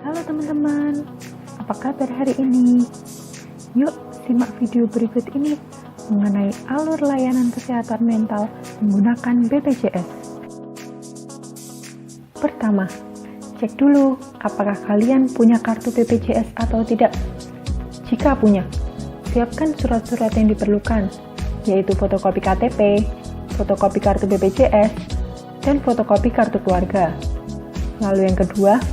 Halo teman-teman, apa kabar hari ini? Yuk simak video berikut ini mengenai alur layanan kesehatan mental menggunakan BPJS. Pertama, cek dulu apakah kalian punya kartu BPJS atau tidak. Jika punya, siapkan surat-surat yang diperlukan, yaitu fotokopi KTP, fotokopi kartu BPJS, dan fotokopi kartu keluarga. Lalu yang kedua,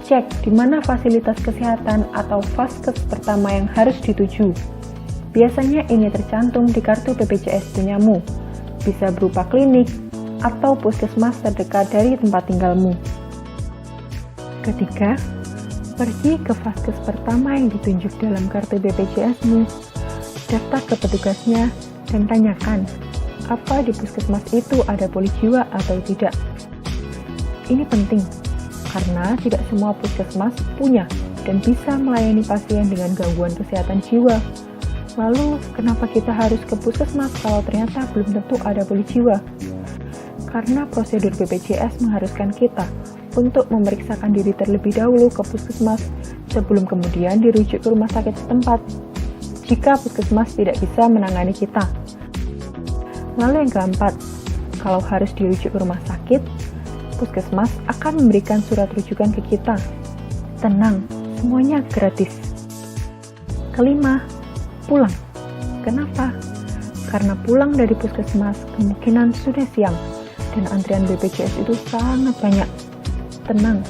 cek di mana fasilitas kesehatan atau vaskes pertama yang harus dituju. Biasanya ini tercantum di kartu BPJS punyamu, bisa berupa klinik atau puskesmas terdekat dari tempat tinggalmu. Ketiga, pergi ke vaskes pertama yang ditunjuk dalam kartu BPJS-mu, daftar ke petugasnya, dan tanyakan apa di puskesmas itu ada poli jiwa atau tidak. Ini penting, karena tidak semua puskesmas punya dan bisa melayani pasien dengan gangguan kesehatan jiwa. Lalu, kenapa kita harus ke puskesmas kalau ternyata belum tentu ada poli jiwa? Karena prosedur BPJS mengharuskan kita untuk memeriksakan diri terlebih dahulu ke puskesmas sebelum kemudian dirujuk ke rumah sakit setempat jika puskesmas tidak bisa menangani kita. Lalu yang keempat, kalau harus dirujuk ke rumah sakit, puskesmas akan memberikan surat rujukan ke kita. Tenang, semuanya gratis. Kelima, pulang. Kenapa? Karena pulang dari puskesmas kemungkinan sudah siang dan antrian BPJS itu sangat banyak. Tenang,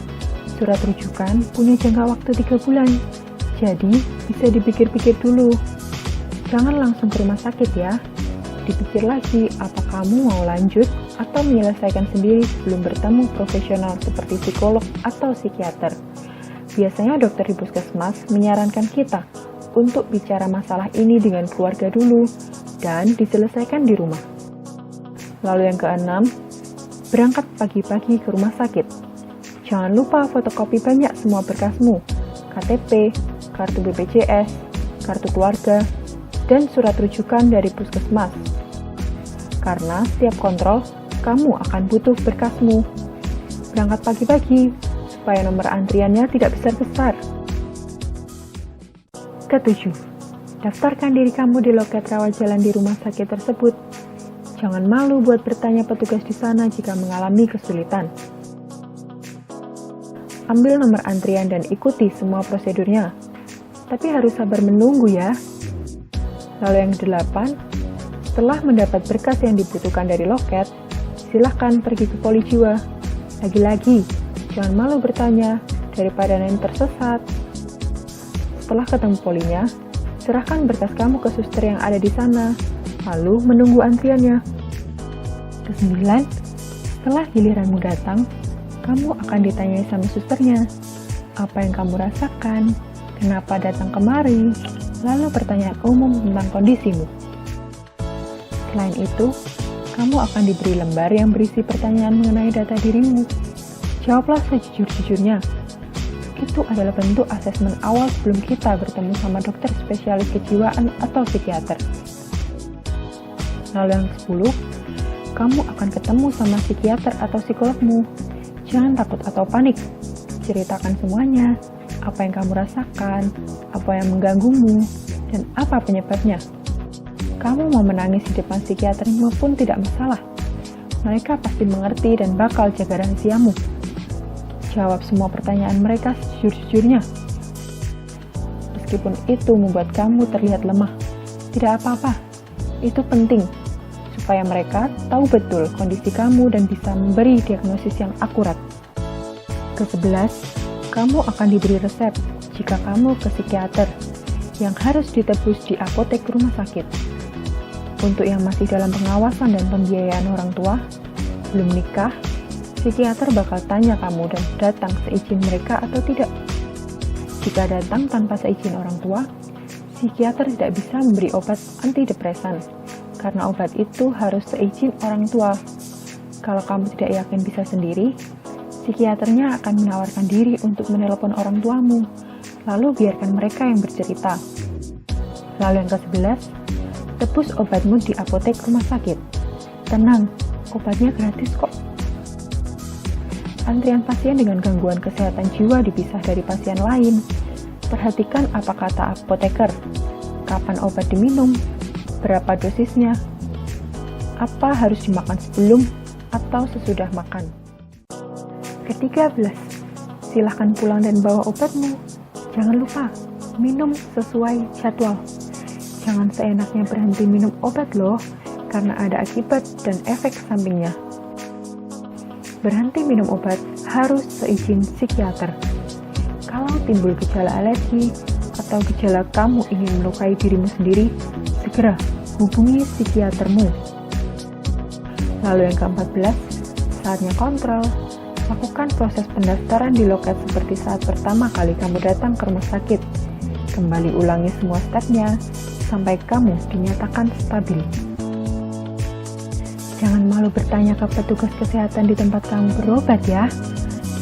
surat rujukan punya jangka waktu 3 bulan, jadi bisa dipikir-pikir dulu. Jangan langsung ke rumah sakit ya. Dipikir lagi apa kamu mau lanjut atau menyelesaikan sendiri sebelum bertemu profesional seperti psikolog atau psikiater. Biasanya dokter di puskesmas menyarankan kita untuk bicara masalah ini dengan keluarga dulu dan diselesaikan di rumah. Lalu yang keenam, berangkat pagi-pagi ke rumah sakit. Jangan lupa fotokopi banyak semua berkasmu, KTP, kartu BPJS, kartu keluarga, dan surat rujukan dari puskesmas. Karena setiap kontrol, kamu akan butuh berkasmu. Berangkat pagi-pagi, supaya nomor antriannya tidak besar-besar. Ketujuh, daftarkan diri kamu di loket rawat jalan di rumah sakit tersebut. Jangan malu buat bertanya petugas di sana jika mengalami kesulitan. Ambil nomor antrian dan ikuti semua prosedurnya. Tapi harus sabar menunggu ya. Lalu yang kedelapan, setelah mendapat berkas yang dibutuhkan dari loket, silahkan pergi ke poli jiwa. Lagi-lagi, jangan malu bertanya daripada nanti tersesat. Setelah ketemu polinya, serahkan berkas kamu ke suster yang ada di sana, lalu menunggu antriannya. Kesembilan, setelah giliranmu datang, kamu akan ditanyai sama susternya, apa yang kamu rasakan, kenapa datang kemari, lalu pertanyaan umum tentang kondisimu. Selain itu, kamu akan diberi lembar yang berisi pertanyaan mengenai data dirimu. Jawablah sejujur-jujurnya. Itu adalah bentuk asesmen awal sebelum kita bertemu sama dokter spesialis kejiwaan atau psikiater. Lalu yang ke-10, kamu akan ketemu sama psikiater atau psikologmu. Jangan takut atau panik. Ceritakan semuanya, apa yang kamu rasakan, apa yang mengganggumu, dan apa penyebabnya. Kamu mau menangis di depan psikiatermu pun tidak masalah. Mereka pasti mengerti dan bakal jaga rahasiamu. Jawab semua pertanyaan mereka sejujur-jujurnya. Meskipun itu membuat kamu terlihat lemah, tidak apa-apa. Itu penting, supaya mereka tahu betul kondisi kamu dan bisa memberi diagnosis yang akurat. Ke-11, kamu akan diberi resep jika kamu ke psikiater, yang harus ditebus di apotek rumah sakit. Untuk yang masih dalam pengawasan dan pembiayaan orang tua, belum nikah, psikiater bakal tanya kamu dan datang seizin mereka atau tidak. Jika datang tanpa seizin orang tua, psikiater tidak bisa memberi obat antidepresan, karena obat itu harus seizin orang tua. Kalau kamu tidak yakin bisa sendiri, psikiaternya akan menawarkan diri untuk menelepon orang tuamu, lalu biarkan mereka yang bercerita. Lalu yang ke-11, tebus obatmu di apotek rumah sakit. Tenang, obatnya gratis kok. Antrian pasien dengan gangguan kesehatan jiwa dipisah dari pasien lain. Perhatikan apa kata apoteker, kapan obat diminum, berapa dosisnya, apa harus dimakan sebelum atau sesudah makan. Ke-13, silahkan pulang dan bawa obatmu. Jangan lupa, minum sesuai jadwal. Jangan seenaknya berhenti minum obat loh, karena ada akibat dan efek sampingnya. Berhenti minum obat harus seizin psikiater. Kalau timbul gejala alergi atau gejala kamu ingin melukai dirimu sendiri, segera hubungi psikiatermu. Lalu yang ke-14, saatnya kontrol. Lakukan proses pendaftaran di loket seperti saat pertama kali kamu datang ke rumah sakit. Kembali ulangi semua stepnya sampai kamu dinyatakan stabil. Jangan malu bertanya ke petugas kesehatan di tempat kamu berobat ya.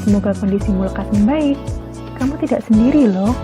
Semoga kondisimu lekas membaik. Kamu tidak sendiri loh.